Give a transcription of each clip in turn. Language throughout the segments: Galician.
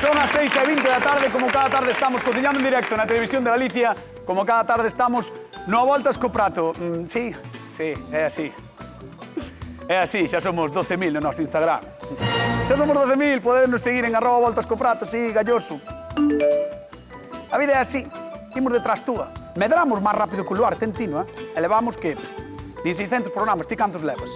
son as 6:20 da tarde, como cada tarde estamos cociñando en directo na Televisión de Galicia, como cada tarde estamos no Voltas co Prato. Sí, é así. É así, xa somos 12.000 no noso Instagram. Xa somos 12.000, podedes seguir en @voltascoprato, sí, galloso. A vida é así, imos detrás túa. Medramos máis rápido que o luar, tentino, e levamos que... Ni 600 programas, ti cantos levas?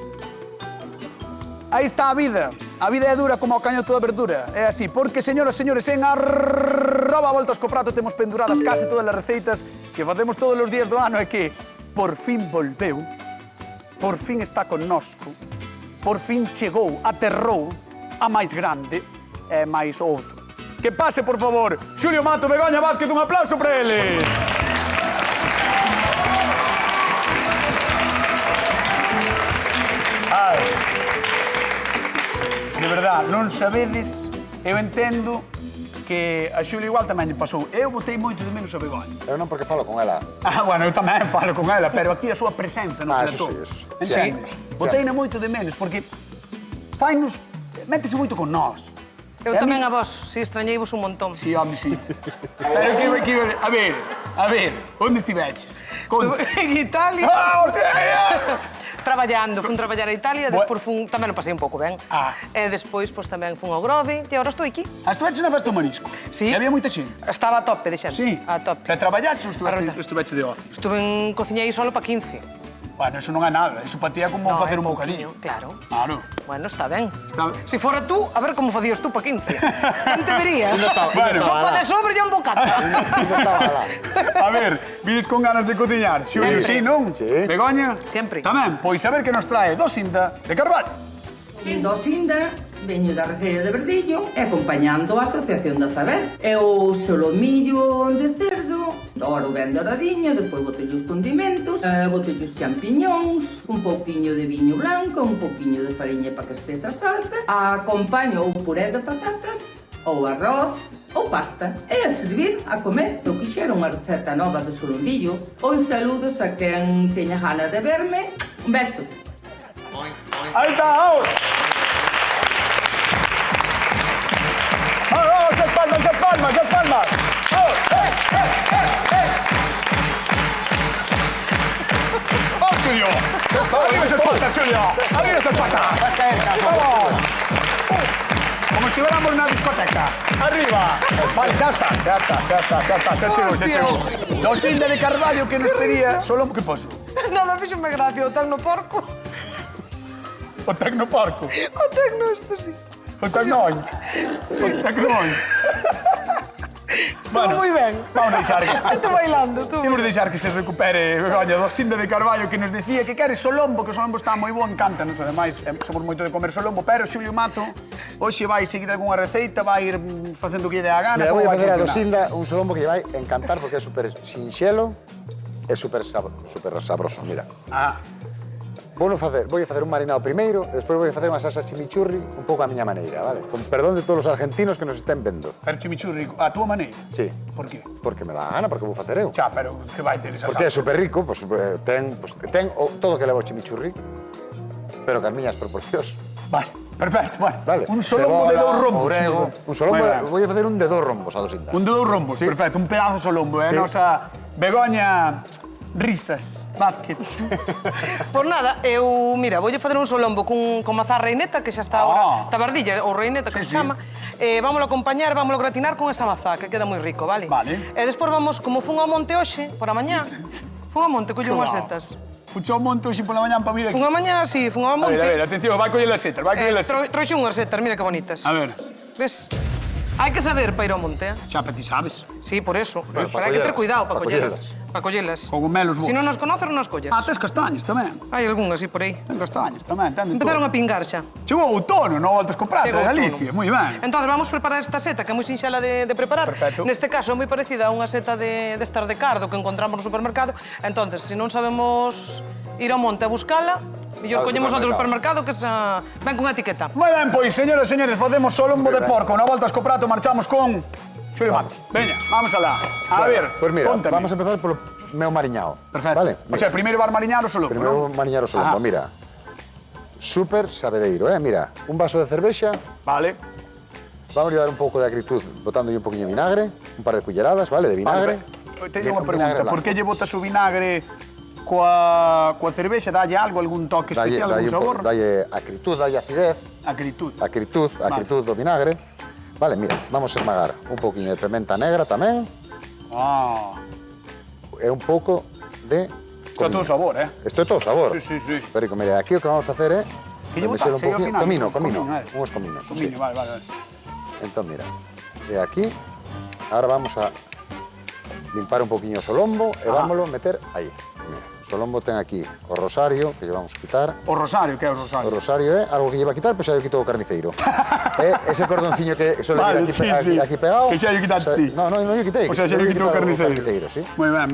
Aí está a vida é dura como o cañoto da verdura, é así, porque, señoras e señores, en @voltascoprato temos penduradas case todas as receitas que facemos todos os días do ano e que por fin volveu, por fin está connosco, por fin chegou, aterrou a máis grande e máis outro. Que pase, por favor, Xulio Mato, Begoña Vázquez, un aplauso para eles. Ai, de verdad, non sabedes, eu entendo que a Xulio igual tamén lle pasou. Eu botei moito de menos a Begoña. Eu non porque falo con ela. Bueno, eu tamén falo con ela, pero aquí a súa presenza no plató. Eso sí. Entendes? Boteina moito de menos, porque fainos, métese moito con nós. Eu tamén a vos, si extrañeivos un montón. Sí, home, sí. Pero que a ver, onde estiveches? En Italia. Ah, hostia! Traballando, fun traballar a Italia, despois fun, tamén lo pasei un pouco ben. E despois, pois, tamén fun ao Grove, e agora estou aquí. Estuveches na festa do marisco? Sí. E había moita xente? Estaba a tope de xente. Sí? A tope. Que traballaches ou estuveche de ocio? Estuve en cociñei solo para 15. Bueno, eso non é nada, eso para ti é como facer un bocadillo. Claro. Claro. Bueno, está ben. Está ben. Si fora tú, a ver como facías tú para 15. Non te verías. Bueno. Sopa de sobre e un bocata. A ver, vides con ganas de cociñar? Xulio, sí, non? Sí. Begoña? Sempre. Tamén, pois a ver que nos trae Dosinda de Carballo. Vindo Osinda, veño da Regueira de Verdillo e acompañando a Asociación da Saber. E o solomillo de cerdo, oro ben doradiño, depois botei os condimentos, botei os champiñóns, un pouquiño de viño blanco, un pouquiño de fariña para que espesa a salsa, acompaño o puré de patatas, ou arroz, ou pasta. E a servir, a comer, eu quixera unha receta nova de solomillo. Uns saludos a quen teña gana de verme. Un beso. Ahí está, ahora. Vamos, esas palmas. Vamos, Xulio. Arriba esas patas, Xulio. Arriba esas patas. Vamos. Como si estuviéramos na discoteca. Arriba. Vale, xa chegou. Dosinda de Carballo que nos pedía solo... Que poso? Nada, fíxome gracia, o tecnoporco. O tecnoporco. O tecno, isto sí. O tecnoin. Estuvo moi ben. Vamos deixar que... Estou bailando, Imos deixar que se recupere, Begoña, Dosinda de Carballo, que nos decía que quere solombo, que o solombo está moi bo, encántanos, ademais, somos moito de comer solombo, pero Xulio Mato hoxe vai seguir algunha receita, vai ir facendo o que lle dé a gana. Voy a facer a Dosinda un solombo que lle vai encantar porque é super sinxelo e super sabroso, mira. Voy a facer un marinado primeiro e despois vou facer unha salsa chimichurri un pouco a miña maneira, vale? Con perdón de todos os argentinos que nos estén vendo. Pero chimichurri, a túa maneira? Sí. Por qué? Porque me dá a gana, porque vou facer eu. Xa, pero que vai ter esa Porque é salsa? super rico, ten todo o que leva o chimichurri, pero que as miñas proporcións. Vale, perfecto, bueno. Vale. Un solombo de 2 rombos. Orego, un solombo, vou a facer un de 2 rombos a Dosinda. Un de 2 rombos, Sí. perfecto, un pedazo solombo, Sí. Nosa Begoña Risas Vázquez. Por nada, mira, voulle facer un solombo con mazá reineta, que xa está agora, tabardilla, ou reineta, que se chama. Vámoslo acompañar, vámoslo gratinar con esa mazá, que queda moi rico, vale? Vale. E despois vamos, como fun ao monte hoxe, por a mañá, fun ao monte, collo unhas setas. Puxou un monte hoxe pola mañá para vir aquí. Fun a mañá, sí, fun ao monte. A ver, atención, vai coller as setas, vai coller as setas. Trouxe unhas setas, mira que bonitas. A ver. Ves? Hai que saber para ir ao monte, eh? Xa, pero ti sabes. Sí, por eso. Pero Pero hai que ter cuidado para collelas. collelas. Cogumelos vos. Se non nos conoces, non nos collas. Tes castañas tamén. Hai algunhas, sí, por aí. Ten castañas tamén, ten de Empezaron todo. a pingar xa. Chegou o outono, non voltas co prato, Chegou de o Galicia, outono. moi ben. Entón, vamos preparar esta seta, que é moi sinxela de preparar. Perfecto. Neste caso, é moi parecida a unha seta de estas de cardo que encontramos no supermercado. Entón, se non sabemos ir ao monte a buscala, mellor collemos outro supermercado que ven con etiqueta. Moi ben, pois, señoras e señores, facemos solombo de porco. Na voltas co prato marchamos con... Xulio Matos. Veña, vamos alá. A ver, Pues mira, contame. vamos a empezar polo meu mariñao. Perfecto. Vale? O sea, primeiro vas mariñar o solombo, Primeiro non? mariñar o solombo, Ajá. mira. Súper sabedeiro, Mira, un vaso de cervexa, Vale. Vamos a llevar un pouco de acritud botándolle un poquinho de vinagre, un par de culleradas, vale, de vinagre. Teño unha pregunta, por que lle botas o vinagre coa cervexa? Dalle algo, algún toque especial, algún sabor? Dalle acritud, dalle acidez. Acritud. Acritud do vinagre. Vale, mira, vamos a esmagar un poquinho de pimenta negra tamén. E un pouco de Isto é todo sabor, eh? Isto é todo sabor. Sí. Pero mira, aquí o que vamos a facer é... Que lle botas? Comino, Comino, uns cominos. Comino, vale. Entón, mira, de aquí, ahora vamos a limpar un poquinho o solombo e vámoslo meter aí. Mira, o solombo ten aquí o rosario, que lle vamos a quitar. O rosario, que é o rosario? O rosario é algo que lle va a quitar, pois xa lle quitou o carniceiro. É ese cordonciño que sole vir aquí pegado. Que xa lle quitaste ti. Non lle quitei. O sea, xa lle quitou o carniceiro. Sí. Moi ben.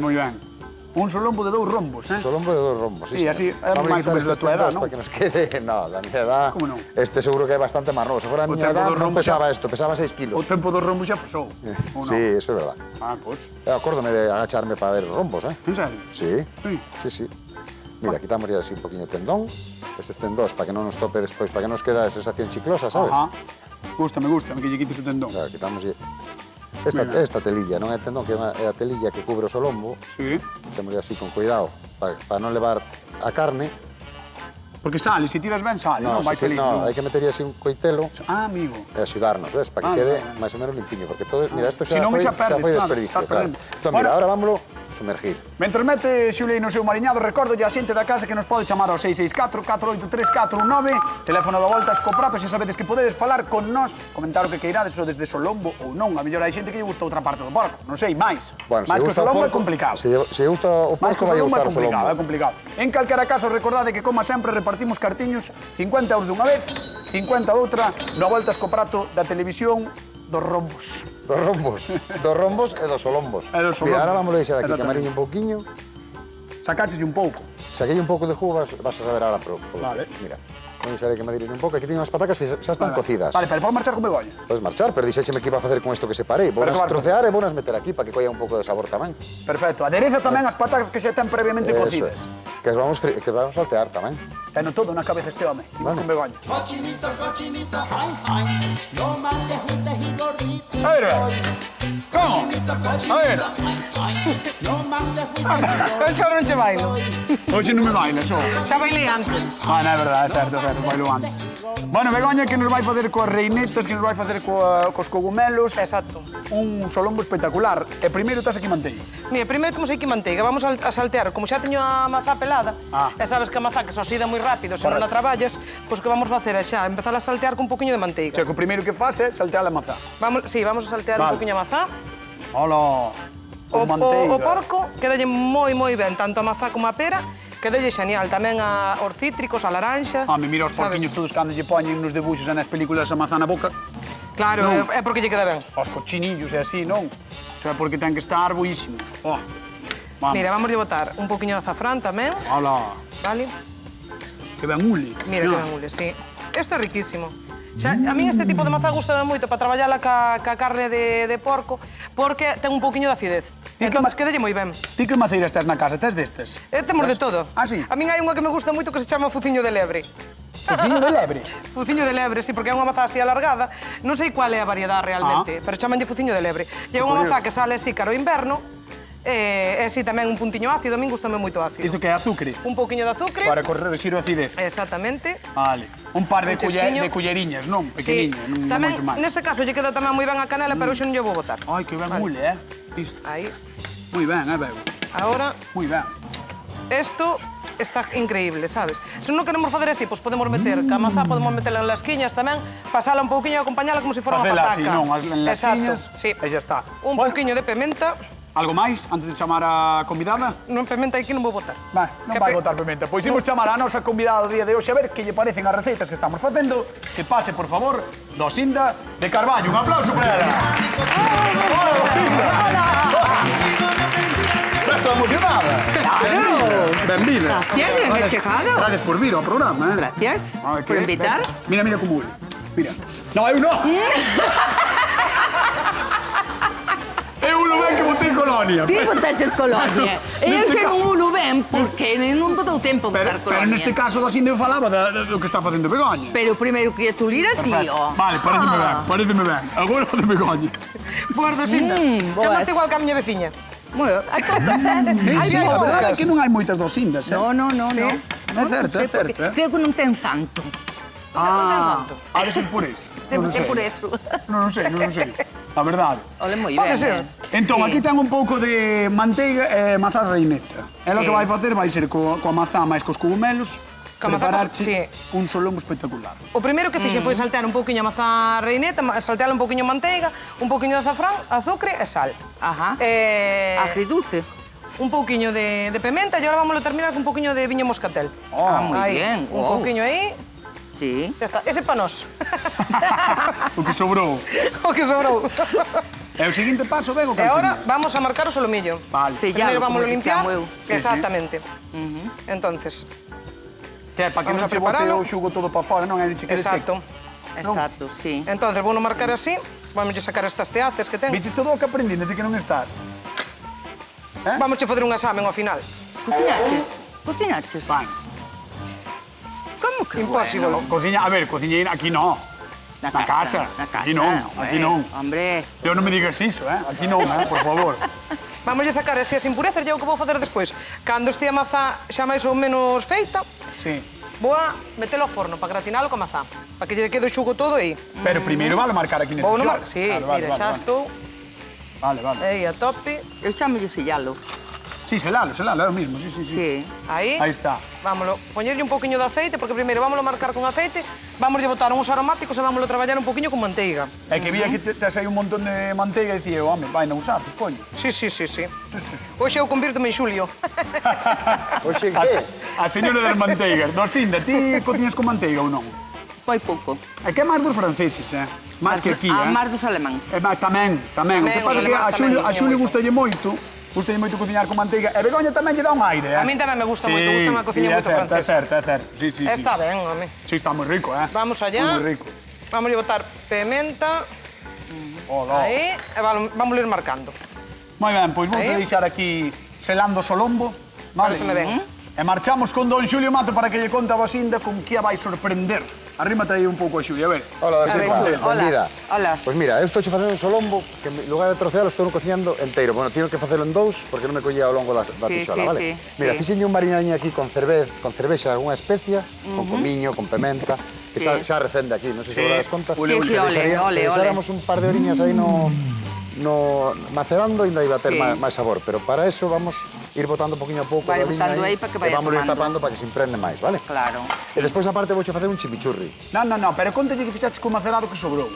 Un solombo de 2 rombos, eh? Solombo de 2 rombos, sí. Sí, así é máis ou menos da tua edad, non? Para que nos quede... No, da miña edad... Como non? Este seguro que é bastante máis novo. Se fora a miña edad, non pesaba isto, pesaba 6 kilos. O tempo dos rombos xa pasou. Sí, eso é verdad. Pois. Acórdome de agacharme para ver rombos, eh? En serio? Sí. Mira, quitamos ya así un poquinho de tendón. Estes tendós, para que non nos tope despois, para que nos queda a sensación chiclosa, sabes? Gústame que lle quites o tendón. Claro, quitamos esta telilla, non é tendón, que é a telilla que cubre o solombo. Sí. Temos así con cuidado, para non levar a carne. Porque sale, se tiras ben sale, non vai salir. No, hai que meter así un coitelo. Amigo. E axudarnos, ves, para que quede máis ou menos limpiño, porque todo, mira, isto xa foi desperdicio, claro. Entón, mira, ahora vámoslo sumergir. Mentre mete Xulei no seu mariñado, recordo a xente da casa que nos pode chamar ao 664-483-419, teléfono da Voltas co Prato, xa sabedes que podedes falar con nós, comentar o que queirades, ou desde Solombo ou non, a mellor hai xente que lle gusta outra parte do porco, non sei, máis. Máis que o Solombo é complicado. Se gusta o porco, vai gustar o Solombo. É complicado. En calquera caso, recordade que, como sempre, repartimos cartiños, 50 € dunha vez, 50 doutra, no Voltas co Prato da televisión dos rombos. Dos rombos e dos solombos. Mira, ahora vamos a deixar aquí que amariñe un pouquiño. Sacaxelle un pouco. Saquei un pouco de jugo, vas a saber ahora. Vale. Mira, vou deixar que amariñe un pouco. Aquí teño as patacas que xa están cocidas. Vale, pero podes marchar con Begoña. Podes marchar, pero dixécheme que iba a facer con isto que separei. Vou nas trocear e vou nas meter aquí para que colla un pouco de sabor tamén. Perfecto. Adereza tamén as patacas que xa están previamente cocidas. Que vamos saltear tamén. Teno todo na cabeza este home. Imos con Begoña. Cochinito, ay, no más que juntas y gorditos. A ver, como? A ver. No más que juntas y gorditos. Non che bailo. Hoxe non me bailas, xo. Xa bailei antes. Non é verdade, é certo, bailo antes. Bueno, Begoña, que nos vai facer coas reinetas, que nos vai facer cos cogumelos. Exacto. Un solombo espectacular. E primeiro estás aquí manteiga. Mira, primeiro temos aquí manteiga. Vamos a saltear. Como xa teño a mazá pelada, e sabes que a mazá que se oxida moi rápido, se non a traballas, pois o que vamos facer é xa empezar a saltear con un poquinho de manteiga. O sea, que o primeiro que faz é saltear a mazá. Vamos a saltear un poquinho a mazá. Hola, con manteiga. O porco quedalle moi ben, tanto a mazá como a pera, quedalle xenial. Tamén os cítricos, a laranxa. Me mira os porquiños todos cando lle poñen nos debuxos e nas películas a mazá na boca. Claro, é porque lle queda ben. Os cochinillos e así, non? O sea, porque ten que estar boísimo. Vamos. Mira, vamos a botar un poquinho de azafrán tamén. Hola. Vale? Que ben ule. Mira que ben ule, sí. Isto é riquísimo. Xa, a min este tipo de mazá gustame moito para traballala ca carne de porco, porque ten un pouquiño de acidez. Entón, quedalle moi ben. Ti que maceiras tes na casa? Tes destes? Temos de todo. Ah, sí? A min hai unha que me gusta moito que se chama fuciño de lebre. Fuciño de lebre? Fuciño de lebre, sí, porque é unha mazá así alargada. Non sei qual é a variedade realmente, pero chamanlle fuciño de lebre. E é unha mazá que sale así cara o inverno, e así tamén un puntiño ácido, a min gustame moito ácido. Isto que é azúcar? Un pouquiño de azúcar. Para corregir o acidez. Exactamente. Vale. Un par de culleriñas, non? Pequeniñas, non tamén, moito máis. neste caso, lle queda tamén moi ben a canela, pero hoxe non lle vou botar. Ai, que ben mule, Isto. Aí. Moi ben, ben. Ahora, moi ben. Isto está increíble, sabes? Se non queremos fazer así, pois podemos meter a mazá, podemos metela en lasquiñas tamén, pasala un pouquiño e acompañala como se fora unha pataca. Facela así, non? En lasquiñas, sí. E xa está. Un pouquiño de pimenta. Algo máis, antes de chamar a convidada? Non, pimenta aquí non vou botar. Non vai botar pimenta. Pois imos chamar a nosa convidada do día de hoxe a ver que lle parecen as receitas que estamos facendo. Que pase, por favor, Dosinda de Carballo. Un aplauso para ela. Hola, Dosinda. Estou emocionada. Claro. Benvida. Gracias, bien chegado. Gracias por vir ao programa. Gracias por invitar. Mira como ule. Mira. No, eu non. Eu non ven que botei con colonia. Ti botaches colonia. E eu Neste xe non caso- uno ben porque non botou tempo Pero, botar colonia. neste caso, así eu falaba do que está facendo Begoña. Pero primeiro quería tulir a ti, ó. Vale, pareceme ben. Agora o de Begoña. Boas, Dosinda. boas. Chamaste igual que a miña veciña. Bueno, a todas, Sí, a verdade é que non hai moitas dosindas, eh? No. É certo, é certo, eh? Creo que non ten santo. Ha de ser por eso. Non Debe sei. ser por eso. Non sei. A verdade. Ole, moi Pode ben. ser. Entón, Sí. aquí ten un pouco de manteiga e mazá reineta. E o Sí. que vai facer vai ser coa mazá máis cos cogumelos, Coa mazá prepararche sí. un solombo espectacular. O primeiro que fixe foi saltear un pouquiño a mazá reineta, saltear un pouquiño manteiga, un pouquiño de azafrán, azúcar e sal. Ajá. Agridulce. Un pouquiño de pimenta e agora vamos a terminar con un pouquiño de viño moscatel. Moi Aí, bien. Un Wow. pouquiño aí, Sí. ya está. Ese pa nós. O que sobrou. O que sobrou. E o seguinte paso, ben, o E calcino. agora vamos a marcar o solomillo. Vale. Sellalo, Primeiro vamos a como te limpiar. chamo eu. Sí, Exactamente. Entonces, Que é para que Vamos non a che bote preparalo. o xugo todo para fora, non é? Non che quede exacto. seco. Exacto, sí. Entonces, vou marcar así. Vamos a sacar estas teaces que ten. Viches todo o que aprendí desde que non estás. Vamos a facer un examen ao final. Cocinaches? Van. Como que Imposible. No, cociña, a ver, cociñeira aquí no. Na casa. Na casa. Aquí non, aquí non. Hombre. Eu non me digas iso, Aquí non, por favor. Vamos a sacar así as impurezas, e é o que vou facer despois. Cando estea a mazá xa máis ou menos feita, Sí. vou a metelo ao forno para gratinalo con mazá. Para que lle quede o xugo todo aí. Pero primeiro vale marcar aquí neste Vou no xor. mar... Sí, Vale, mira, xa estou Vale. aí a tope. Eu chamo sellalo. Sí, selalo, é o mismo, sí. Sí. Aí. Aí está. Vámoslo, poñerlle un poquinho de aceite, porque primeiro vámoslo marcar con aceite, vámoslle botar uns aromáticos e vámoslo traballar un poquinho con manteiga. É que vía que tes aí un montón de manteiga e dicía, home, vai non usar, coño. Sí. Hoxe eu convírtome en Xulio. Oxe, A, que? a señora das manteigas. Dosinda, ti cociñas con manteiga ou non? Foi pouco. É que é máis dos franceses, Máis que aquí, Máis dos alemáns. É máis tamén. O que Tamén, pasa os é que alemáns a Xulio tamén gustalle moito cociñar con manteiga. E Begoña tamén lle dá un aire, A min tamén me gusta moito, gustame a cociña moito francesa. É certo. Sí. Está ben, home. Sí, está moi rico, Vamos allá. Moi rico. Vámoslle botar pimenta. Hola. Aí, e vamos ir marcando. Moi ben, pois vou Aí. deixar aquí selando o solombo. Vale. Pareceme ben. E marchamos con don Xulio Mato para que lle conte a Dosinda con que a vai sorprender. Arrímate aí un pouco a Xulio, a ver. Hola, A ver, Dosinda, hola. benvida. Hola. Pues mira, eu estou facendo un solombo que en lugar de trocealo estou cociñando enteiro. Bueno, tenho que facelo en dous porque non me collía ao longo da Sí, tisola, sí, vale? sí, Mira, sí. fixenlle un mariñaño aquí con cervexa, algunha especia, con comiño, con pimenta, que Sí. xa recende aquí, non sei se vos dades conta. Sí, sí, ole, Se deixáramos un par de oriñas aí no macerando, ainda iba a ter Sí. máis sabor, pero para eso vamos ir botando poquinho a pouco Vai da liña botando aí para que vaya e vamos ir tomando. tapando para que se impregne máis, vale? Claro. E despois aparte vouche facer un chimichurri. Non, pero contalle que fixaches con macerado que sobrou.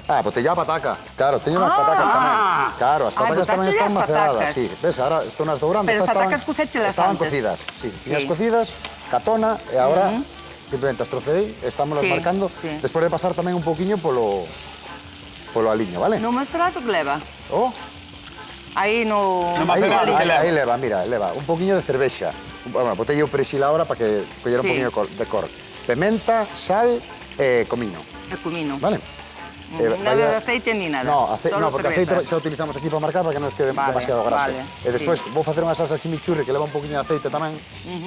Ah, botella a pataca. Claro, teño unhas patacas tamén. Claro, as patacas botaste tamén están as maceradas, patacas. sí. Ves, ahora están unas dourando. Pero as estas patacas cucéchelas estaban antes. cocidas. Sí, tiñas Sí. cocidas, catona, e agora simplemente as trocei, estamos Sí, marcando, sí. despois de pasar tamén un pouquiño polo aliño, vale? No macerado que leva? Oh, Aí no... No aí, macerado, que leva? aí leva, mira, leva un pouquiño de cervexa. Bueno, botei o perexil ahora para que collera un Sí. pouquiño de cor. Pimenta, sal e comino, El cumino. vale? Nada de aceite ni nada. No, Solo porque cerveza. aceite xa utilizamos aquí para marcar para que non nos quede Vale, demasiado graso. vale, E despois sí. vou facer unha salsa chimichurri que leva un poquinho de aceite tamén,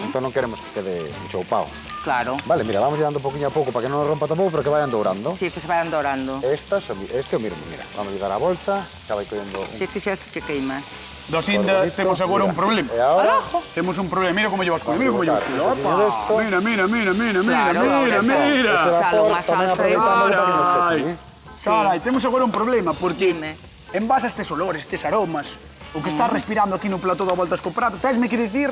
entón non queremos que quede enchoupado. Claro. Vale, mira, vamos dando poquinho a pouco para que non nos rompa tampouco, pero que vayan dourando. Sí, que se vayan dorando. Estas, es que mira, vamos a dar a volta, xa vai collendo un Si que xa se che queima. Dosinda, bonito. temos agora un Mira, problema. E agora, Temos un problema. Mira como llevas Vamos mira como a llevas botar un poquinho Opa, desto. mira, Claro, mira. ese Sal, vapor unha tamén salsa aí. aproveitámoslo para que nos Carai. quede. Carai, temos agora un problema, porque Dime. en base a estes olores, estes aromas, o que estás respirando aquí no plató da voltas co prato, tesme que dicir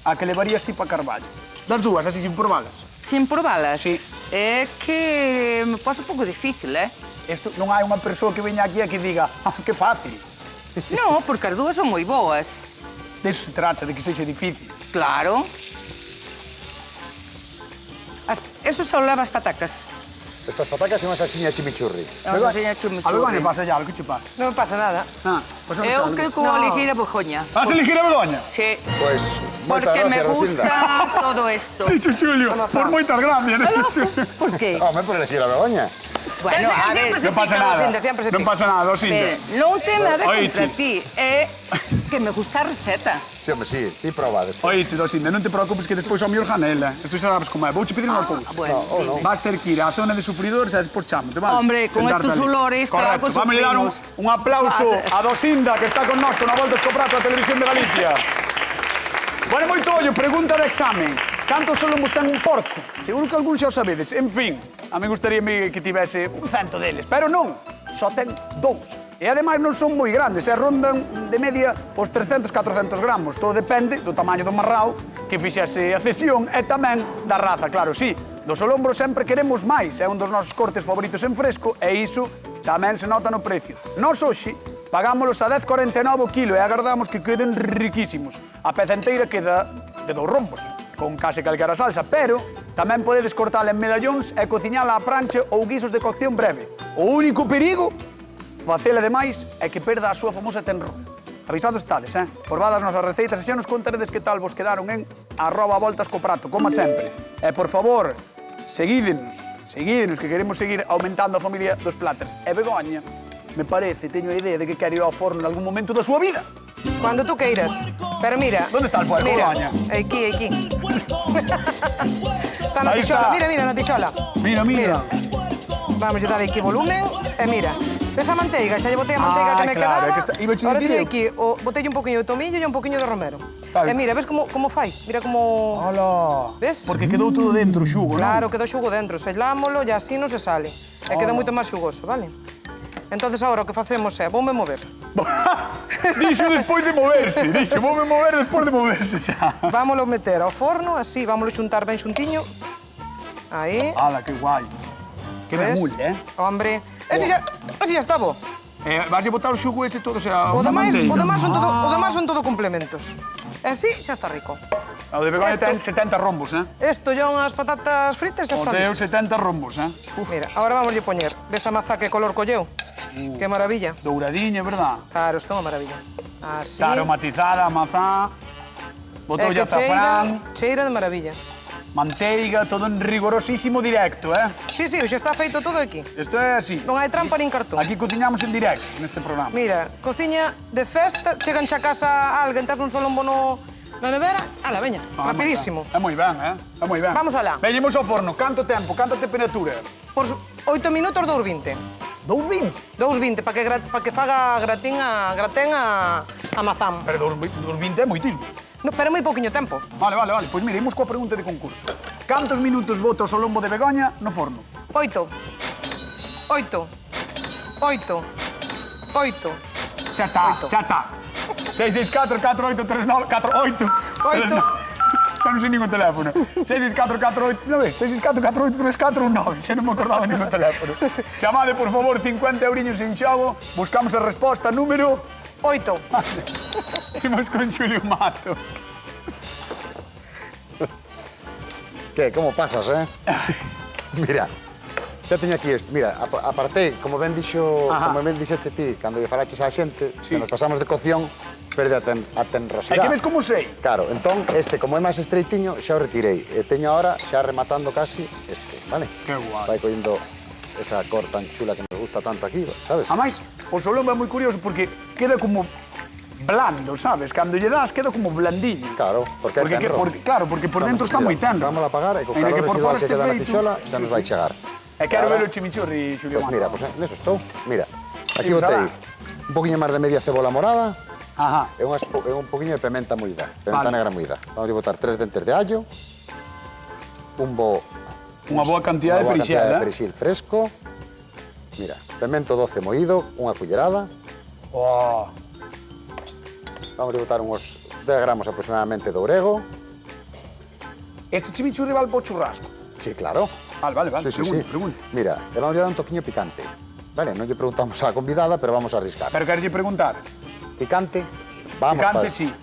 a que levarías tipo a Carballo. Das dúas, así sin probalas. Sin probalas? Sí. É que me pasa un pouco difícil, Isto non hai unha persoa que veña aquí e que diga, que fácil. No, porque as dúas son moi boas. Deso se trata, de que sexa difícil. Claro. Eso só leva as patacas. Estas patacas e unha salsiña chimichurri. A salsiña A Begoña pasa ya, o que che pasa? Non me pasa nada. Pois non Eu sabes. creo que vou elegir a Begoña. Vas a elegir a Begoña? Sí, Pois, moitas porque me gracias, Rosinda. gusta todo esto. Dixo Xulio, por moitas gracias. ¿Por qué? Home, por elegir a Begoña. Bueno, a ver, Non pasa nada. Sempre se Non pica. pasa nada, Osinda. non ten nada Oye, contra chis. ti, é que me gusta a receta. Sí, hombre, sí, ti proba despois. Oye, Osinda, non te preocupes que despois ao mellor janela. Isto xa sabes como é. Vouche pedir unha cousa. Bueno, dime. Vas ter que ir á zona de sufridores e despois chámote, vale? Hombre, con Sentarte estos ali. olores, para Correcto. algo Vamos a dar sufrimos. un aplauso Vale. a Dosinda, que está con nós con a Volta Escoprato a Televisión de Galicia. Bueno, moito ollo, pregunta de examen. Cantos solombos ten un porco? Seguro que algún xa o sabedes. En fin, a mí gustaría que tivese un cento deles, pero non. Só ten 2. E ademais non son moi grandes, rondan de media os 300-400 gramos. Todo depende do tamaño do marrao que fixese a cesión e tamén da raza, claro, sí. Do solombo sempre queremos máis, é un dos nosos cortes favoritos en fresco e iso tamén se nota no precio. Nós hoxe pagámolos a 10,49 o kilo e agardamos que queden riquísimos. A peza inteira queda de 2 rombos, con case calquera salsa, pero tamén podedes cortala en medallóns e cociñala á prancha ou guisos de cocción breve. O único perigo, facela demais, é que perda a súa famosa tenrón. Avisado estades, Probad as nosas receitas e xa nos contaredes que tal vos quedaron en @voltascoprato, como sempre. E, por favor, seguídenos, que queremos seguir aumentando a familia dos Platters. E Begoña, me parece, teño a idea de que quere ir ao forno en algún momento da súa vida. Cuando tú queiras. Pero mira... ¿Dónde está el puerco, Mira, Begoña? aquí. Está na Ahí tixola, está. mira, na tixola. Mira. Vamos a dar aquí volumen. E mira, ves a manteiga, xa lle botei a manteiga Ah, que me claro, quedaba. é que está- iba a Ahora dicir teño eu. aquí, botei un poquinho de tomillo e un poquinho de romero. Vale. E mira, ves como fai? Mira como... Hola. Ves? Porque quedou todo dentro o xugo, Claro, quedou xugo dentro, sellámolo e así non se sale. E queda moito máis xugoso, vale? Entonces agora o que facemos é, voume mover. non? Dixo despois de moverse. Dixo, voume mover despois de moverse xa. Vámolo meter ao forno, así, vámolo xuntar ben xuntiño. Aí. Ala, que guai. Queda Ves? muy, Hombre, así xa está bo. Vas a botar o xugo ese todo, o sea, O unha demais, manteiga. o demais son todo complementos. E así xa está rico. O de Begoña Esto- ten 70 rombos, Isto e unhas patatas fritas xa O están teu listos. 70 rombos, Mira, agora vamos a poñer. Ves a mazá que color colleu? Que maravilla. Douradinha, verdad? Claro, isto é unha maravilla. Así. Claro, matizada, mazá, É botoulle que azafrán, cheira de maravilla. manteiga, todo en rigorosísimo directo, Sí, xa está feito todo aquí. Isto é así. Non hai trampa nin cartón. Aquí cociñamos en directo, neste programa. Mira, cociña de festa, chegan xa a casa alguén, tes un solombo na nevera, ala, veña, rapidísimo. É moi ben, É moi ben. Vamos alá. Veñemos ao forno. Canto tempo? Canta temperatura? Por 8 minutos, 2:20. 2,20. 2:20, para que faga gratén a mazán. Pero 2,20 é moitísimo. No, pero moi pouquiño tempo. Vale. Pois mira, imos coa pregunta de concurso. Cantos minutos bota o solombo de Begoña no forno? 8. 8. 8. 8. Xa está, Oito. xa está. 664 4839 48 Oito. Xa non sei nin o teléfono. 664 48, non ves? 664 4834 19. Xa non me acordaba nin o teléfono. Chamade, por favor, 50 euriños en xogo. Buscamos a resposta número 8. Imos con Xulio Mato. Que, como pasas, Mira, xa teño aquí este. Mira, apartei, como ben dixeste ti, cando lle falaches á xente, se nos pasamos de cocción, perde a É tenrosidade. que ves como sei? Claro, entón, este, como é máis estreitiño, xa o retirei. E teño ahora, xa rematando casi, este, vale? Que guai. Vai collendo esa cor tan chula que nos gusta tanto aquí, sabes? Ademais, o solombo é moi curioso porque queda como blando, sabes? Cando lle das, queda como blandiño. Claro, porque é tenro. Claro, porque por dentro está moi tenro. Vamos a apagar e co Aínda calor que por residual fora que este queda na feito. tixola xa nos vai chegar. E quero Ahora, ver o chimichurri, Xulio Pois Mato. mira, neso estou. Mira, aquí Imos botei alá. un poquinho máis de media cebola morada Ajá. e un poquinho de pimenta moída, pimenta Vale. negra moída. Vamos a botar 3 dentes de allo, Unha boa cantidad de perixel, perixil fresco. Mira, pimento doce moído, unha cullerada. Oh. Vamos a botar uns 10 gramos aproximadamente de orego. Este chimichurri vale po churrasco. Sí, claro. Vale. Sí. Pregunta. Mira, e vamos a dar un toquiño picante. Vale, non lle preguntamos á convidada, pero vamos a arriscar. Pero queres preguntar? Picante? Vamos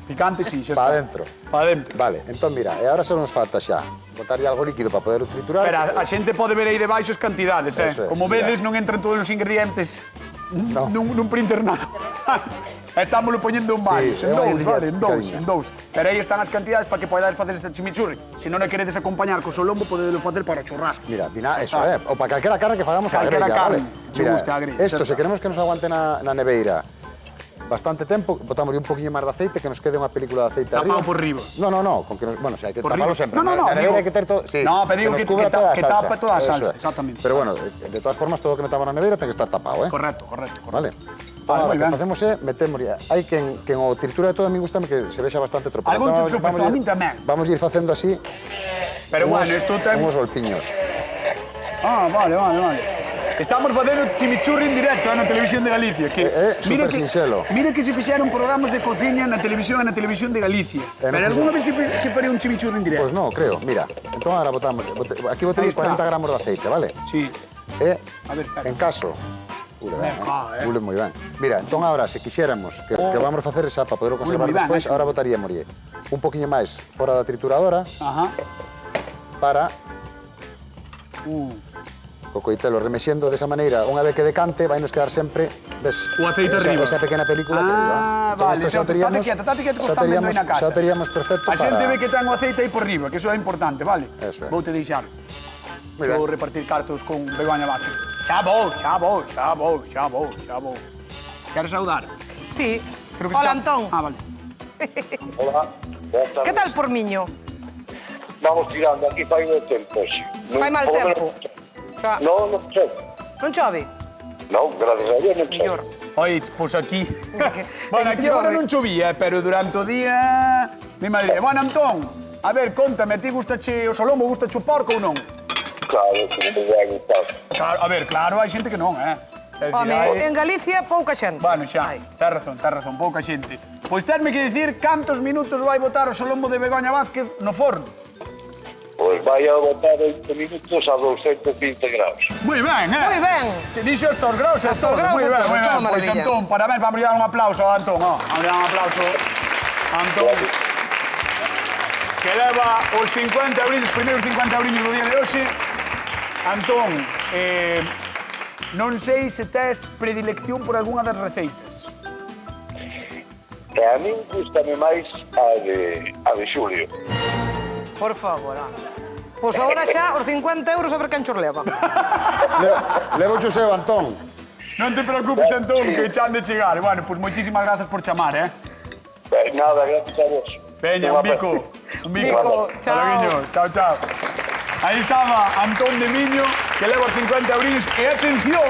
Picante sí, xa pa está. dentro. Pa dentro. Vale, entón mira, e agora só nos falta xa botarlle algo líquido para poder triturar. Pero a xente pode ver aí debaixo as cantidades, Eso é, Como mira. vedes, non entran todos os ingredientes No. nun printer nada. Estámoslo poñendo en varios, Sí, en vai dous, unha vale, en dous, picadiña. en dous. Pero aí están as cantidades para que podades facer este chimichurri. Se non o queredes acompañar co solombo, podedelo facer para o churrasco. Mira, eso o para calquera carne que fagamos a Calquera grella, carne, vale? se guste a grella, Esto, xa se está. queremos que nos aguante na neveira bastante tempo, botamos un poquinho máis de aceite, que nos quede unha película de aceite Tapado arriba. por riba. No, con que nos, bueno, si hai que Por taparlo riba. sempre. No, Na neveira digo- hai que ter todo, sí, No, pero digo nos que cubra toda a que salsa. tape toda a Eso salsa, é. exactamente. Pero bueno, de todas formas, todo o que metamos na neveira ten que estar tapado, Correcto. Vale? Vale, Ahora, moi que ben. facemos é metemos, hai quen o tritura de todo, a mí gustame que se vexa bastante tropezo. Algún Entón, tropezo, a min tamén. Vamos a ir facendo así Pero bueno, isto ten... uns golpiños. Ah, vale. Estamos facendo chimichurri en directo na televisión de Galicia. Que, super sinxelo. Mira que se fixeron programas de cociña na televisión de Galicia. non Pero alguna vez se faría un chimichurri en directo. Pois non, creo. Mira, entón agora botamos, aquí botei Aí está. 40 gramos de aceite, vale? Sí. E, A ver, espera. en caso... Ule ben, Ule moi ben. Mira, entón agora, se quixéramos que vamos facer xa para poderlo conservar moi ben, despois, eso. agora botaríamos un poquinho máis fora da trituradora Ajá. para co coitelo remexendo desa maneira, unha vez que decante, vai nos quedar sempre, ves, O aceite arriba. esa pequena película que arriba. Entón, Vale, isto xa teríamos, tate quieto, que están vendo aí na casa. xa teríamos perfecto A xente para... ve que ten o aceite aí por riba, que iso é importante, vale? Eso é. Voute deixar. Moi ben. Vou repartir cartos con Begoña Vázquez. Xa vou. Queres saudar? Sí. Creo que Hola, está- Antón. Ah, vale. Hola, boas tardes. Que tal por miño? Vamos tirando, aquí fai bo tempo, xe. Fai mal Por lo tempo. menos- Xa. Non chove. Non chove? Non, gracias a Dios non chove. Mellor. Oi, pois aquí... que- bueno, é que aquí agora chove. non chovía, pero durante o día... Mi madre, bueno, Antón, a ver, contame, a ti gustache o solombo, gustache o porco ou non? Claro, que non me vai gustar. Claro, a ver, claro, hai xente que non, É dicir, Home, hai- en Galicia pouca xente. Bueno, xa, tens razón, pouca xente. Pois tenme que dicir cantos minutos vai botar o solombo de Begoña Vázquez no forno. Pois vai a botar 20 minutos a 220 graus. Moi ben, Moi ben. Te dixo estos graus, Estos graus moi e ben, todo, moi está ben. unha Pois maravilla. Antón, parabéns, vamos a dar un aplauso a Antón, Vamos a dar un aplauso a Antón. Que leva os 50 euros, os primeiros 50 euros do día de hoxe. Antón, non sei se tes predilección por algunha das receitas. E a min gustame máis a de Xulio. Por favor, anda. Pois agora xa os 50 euros a ver quen chos leva. Levo o seu, Antón. Non te preocupes, Antón, que xa han de chegar. Bueno, pois moitísimas grazas por chamar, Nada, gracias a vos. Veña, un bico. Un bico. Bico, chao. Malaguiño, chao. Aí estaba Antón de Miño, que leva os 50 euros. E atención,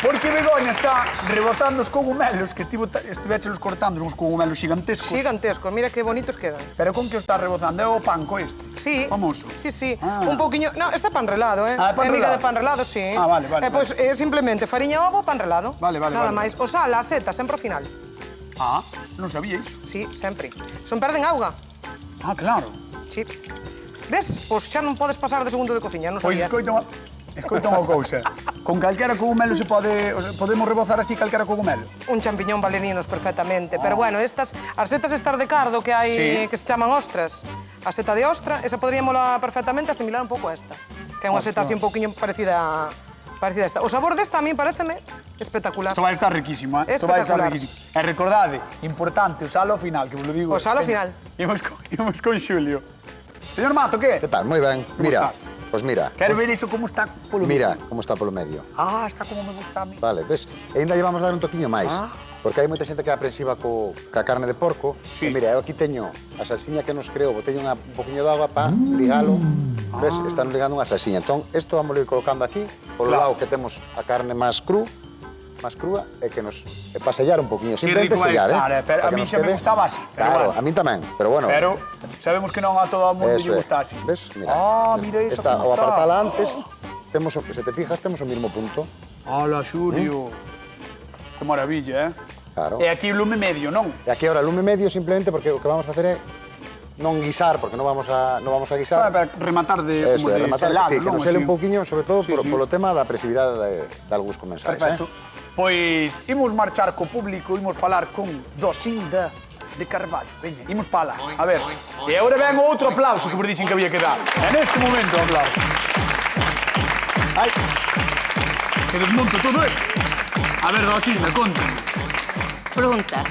porque Begoña está rebozando os cogumelos, que estivéchelos cortando uns cogumelos gigantescos. Gigantesco, mira que bonitos quedan. Pero con que o está rebozando? É o panco este? Sí. Famoso? Sí. Ah. Un pouquiño... No, está pan relado, Ah, pan é miga relado. de pan relado, sí. Ah, vale. Pois simplemente fariña, ovo, pan relado. Vale. Nada máis. O sal, a seta, sempre ao final. Ah, non sabía iso. Sí, sempre. Son perden auga. Ah, claro. Sí. Ves? Pois xa non podes pasar de segundo de cociña, non Pois sabías. escoita unha cousa. Con calquera cogumelo se podemos rebozar así calquera cogumelo. Un champiñón valerinos perfectamente, pero bueno, as setas estas de cardo que hai Sí. que se chaman ostras, a seta de ostra, esa poderíamos perfectamente asimilar un pouco a esta, que é unha seta así un pouquiño parecida a esta. O sabor desta a mí pareceme espectacular. Isto vai estar riquísimo, Isto vai estar Espectacular. riquísimo. E recordade, importante, o salo ao final, que vos lo digo. O salo ao final. Imos con Xulio. Señor Mato, que? Que tal? Moi ben. Mira, estás? pois mira. Quero ver iso como está polo Mira como está polo medio. Ah, está como me gusta a mí. Vale, ves? E ainda lle vamos dar un toquiño máis. Porque hai moita xente que é aprensiva ca carne de porco. Sí. E mira, eu aquí teño a salsiña que nos creou, botei un poquinho de agua para ligalo. Ves? Están ligando unha salsiña. Entón, isto vamos ir colocando aquí, polo Claro. lado que temos a carne máis crúa, e que nos para sellar un poquinho. Que Simplemente rico vai sellar, estar, pero Para a que mí nos xa me quede- gustaba así, pero Claro, bueno. a min tamén, pero bueno. Pero sabemos que non a todo o mundo Eso lle é. gusta así. Ves? Mira. Ah, mira iso Esta, como ao está. apartala antes, temos, se te fijas, temos o mismo punto. Hola, Xulio. Que maravilla, Claro. E aquí o lume medio, non? E aquí ahora lume medio simplemente porque o que vamos a facer é non guisar, porque non vamos a guisar. Para rematar de, Eso, como é de rematar, selado, sí, que non? nos selle Así. un poquinho, sobre todo Sí, sí. polo tema da agresividade de algúns comensais. Perfecto. Pois imos marchar co público, imos falar con Dosinda de Carballo. Veña, imos pala. A ver. E agora ven outro aplauso que vos dixen que había que dar. En este momento, o aplauso. Ai. Que desmonto todo isto. A ver, Dosinda, conta. Pregunta.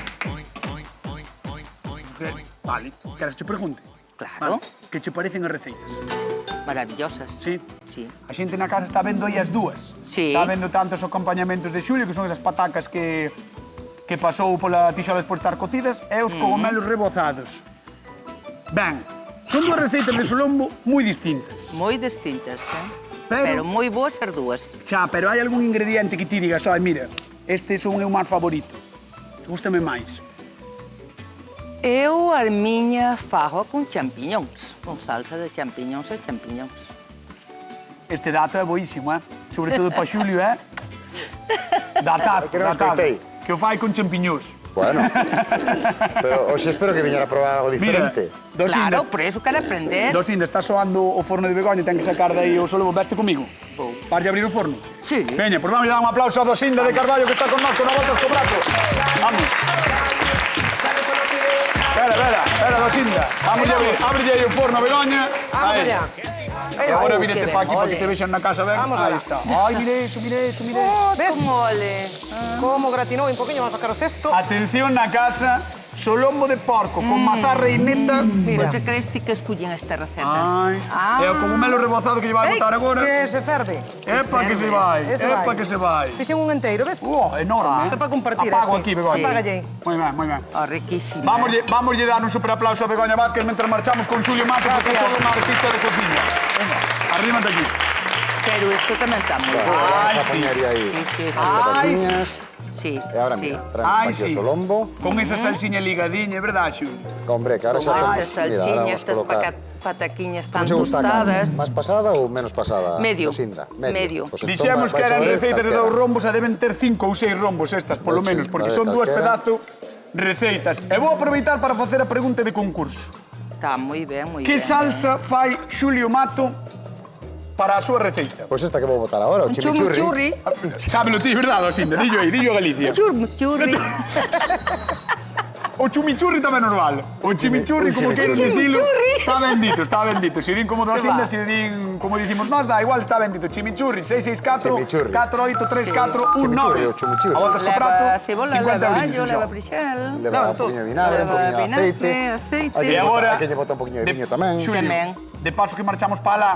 Vale, queres que pregunte? Claro. Vale. Que che parecen as receitas? Maravillosas. Sí? Sí. A xente na casa está vendo aí as dúas. Sí. Está vendo tantos acompañamentos de Xulio, que son esas patacas que pasou pola tixola despois de estar cocidas, e os cogomelos rebozados. Ben, son dúas receitas de solombo moi distintas. Moi distintas, Pero- Pero moi boas as dúas. Xa, pero hai algún ingrediente que ti digas, ai, mira, este son o meu máis favorito. Gústame máis. Eu a miña fago con champiñóns, con salsa de champiñóns e champiñóns. Este dato é boísimo, Sobre todo para Xulio, Datado, Que non escoitei. Que o fai con champiñóns. Bueno, pero hoxe espero que viñera a probar algo Mira, diferente. Claro, por eso quero aprender. Dosinda, está soando o forno de Begoña, ten que sacar de aí o solombo. Veste comigo? Vou. Vas a abrir o forno? Sí. Veña, pues vamos a dar un aplauso a Dosinda de Carballo, que está con nós con a volta escobrato. Vamos. Espera, Dosinda. Vamos a abrir, ábrelle aí o forno, Begoña. Vamos Aí. allá. E agora vírete que para aquí, ben, para que ole. te vexan na casa, ben. Vamos Aí alá. está. Ai, mire eso, mire eso, mire eso. Ves? Mole. Como gratinou un poquinho, vamos a sacar o cesto. Atención na casa, solombo de porco con mazá reineta. Mira. Por que crees ti que escullen esta receta? Ai, é o cogomelo rebozado que lle vai Ei, botar agora. que se ferve. Epa que se vai, Ese epa vai. que se vai. Fixen un enteiro, ves? Enorme, Isto é para compartir, Apago ese. aquí, Begoña. Apágalle aí. Moi ben, moi ben. Oh, riquísima. Vamos a dar un super aplauso a Begoña Vázquez mientras marchamos con Xulio Mato, porque é Gracias. todo un artista de cocina. Venga, arrímate aquí. Pero isto tamén está moi bo. Ai, Vamos a sí. poñer aí Sí, sí, as sí. patatiñas. Sí, E agora, sí. mira, traemos Ai, aquí o sí. solombo. Con esa salsiña ligadiña, é verdad, Xulio? Hombre, que ahora xa Con temos... esas Mira, ahora salsiñas, vamos a estas colocar... pataquiñas Como tan che gusta a carne? tostadas. Más pasada ou menos pasada? Medio. Dosinda? Medio. Pues entón Dixemos que vais a eran ver receitas de calquera. 2 rombos e deben ter 5 ou 6 rombos estas, polo Sí, menos, porque vale, son dúas calquera. pedazo receitas. E vou aproveitar para facer a pregunta de concurso. Está moi ben, moi ben. Que salsa fai Xulio Mato para a súa receita? Pois esta que vou botar agora, o Un chimichurri. chimichurri. Sábelo ti, verdad, Dosinda? Dillo aí, dillo a Galicia. Chimichurri. O chimichurri tamén normal. O chimichurri, Un como queres chimichurri. dicilo, Chimichurri. está bendito. Se din como Dosinda, se din como dicimos nós, da igual, está bendito. Chimichurri, 664 Chimichurri. 483419. Chimichurri, o chimichurri. A voltas co prato, Leva cebola, 50 leva euros. allo, leva brixel. Leva un todo. poquinho de vinagre, un Leva poquinho de aceite. aceite. Hai que E agora, Hai que lle botar un poquinho de viño tamén. Xulio, Tamén. de paso que marchamos para lá,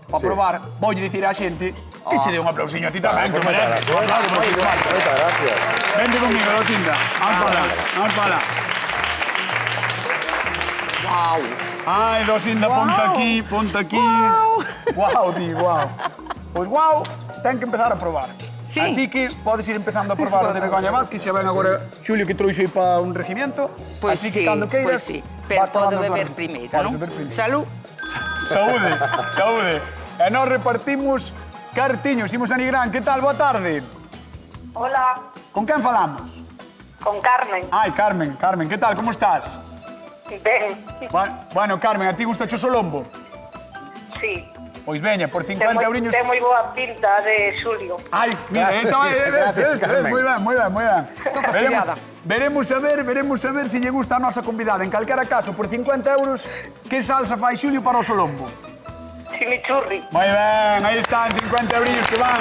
para Sí. probar, voulle dicir á xente que che dé un aplausiño a ti tamén, que Moitas mereces. gracias. Claro, que mereces. Moitas gracias. Vente conmigo, Dosinda. Vamos para lá, vamos para lá. Wow. Ai, Dosinda, ponte aquí, ponte aquí. Guau, di, guau. Pois guau, ten que empezar a probar. Sí. Así que podes ir empezando a probar o de Begoña Vázquez, xa ven agora Xulio que trouxo aí para un regimiento. Pois Así sí, que cando queiras, pois sí. Pero vas probando podo a tua beber receta. primeiro, Podes non? beber primeiro. Salud. Saúde, saúde. E nós repartimos cartiños. Imos a Nigrán, que tal? Boa tarde. Hola, Con quen falamos? con Carmen. Ai, Carmen, Carmen, que tal? Como estás? Ben, Bueno, Carmen, a ti gusta o solombo? sí. Pois veña, por 50 euriños... Ten moi boa pinta de Xulio. Ai, mira, esta Gracias, Carmen. moi ben, moi ben, moi ben. Estou fastidiada. Veremos a ver se lle gusta a nosa convidada. En calquera caso, por 50 euros, que salsa fai Xulio para o solombo? Chimichurri. Moi ben, aí están 50 euros que van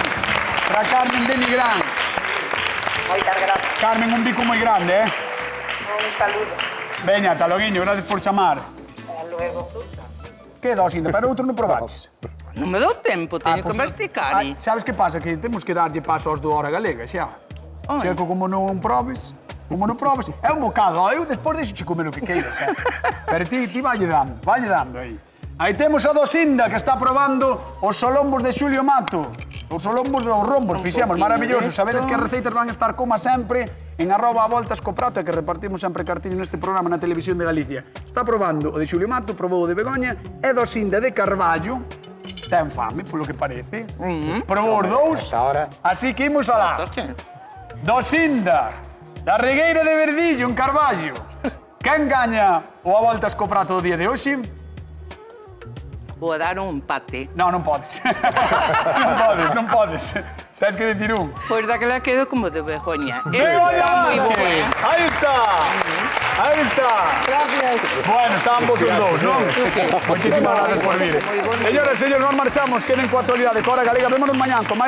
para Carmen de Nigrán. Moitas gracias. Carmen, un bico moi grande, Un saludo. Veña, ata loguiño, gracias por chamar. Hasta luego. Que Dosinda, pero outro non probaches. Non me dou tempo, teño que Pois, masticar. ai, sabes que pasa? Que temos que darlle paso aos do Hora Galega, xa. Ai. Xa que como non probes, é un bocado. Eu despois deixo comer o que queiras, Pero ti valle dando aí. Aí temos a Dosinda, que está probando os solombos de Xulio Mato. Os solombos dos rombos, fixemos, poquinho maravillosos. desto. Sabedes que as receitas van a estar, como sempre, en @voltascoprato, e que repartimos sempre cartiño neste programa na televisión de Galicia. Está probando o de Xulio Mato, probou o de Begoña, e Dosinda de Carballo. Ten fame, polo que parece. Probou os dous. Hasta ahora. Así que imos alá. Dosinda, da Regueira de Verdillo, en Carballo. Quen gaña o a voltas co prato do día de hoxe? Vou dar un empate. Non, non podes. non podes. Tens que decir un. Pois daquela quedo como de Begoña. ¡Begoña Está moi bo, Vázquez! Ahí está. Ahí está. Gracias. Bueno, estaban vos os dous, non? Moitísimas gracias por vir. Moi bonito. Señoras e señores, nos marchamos. Queden coa actualidade. Cora Galega, vémonos mañán con máis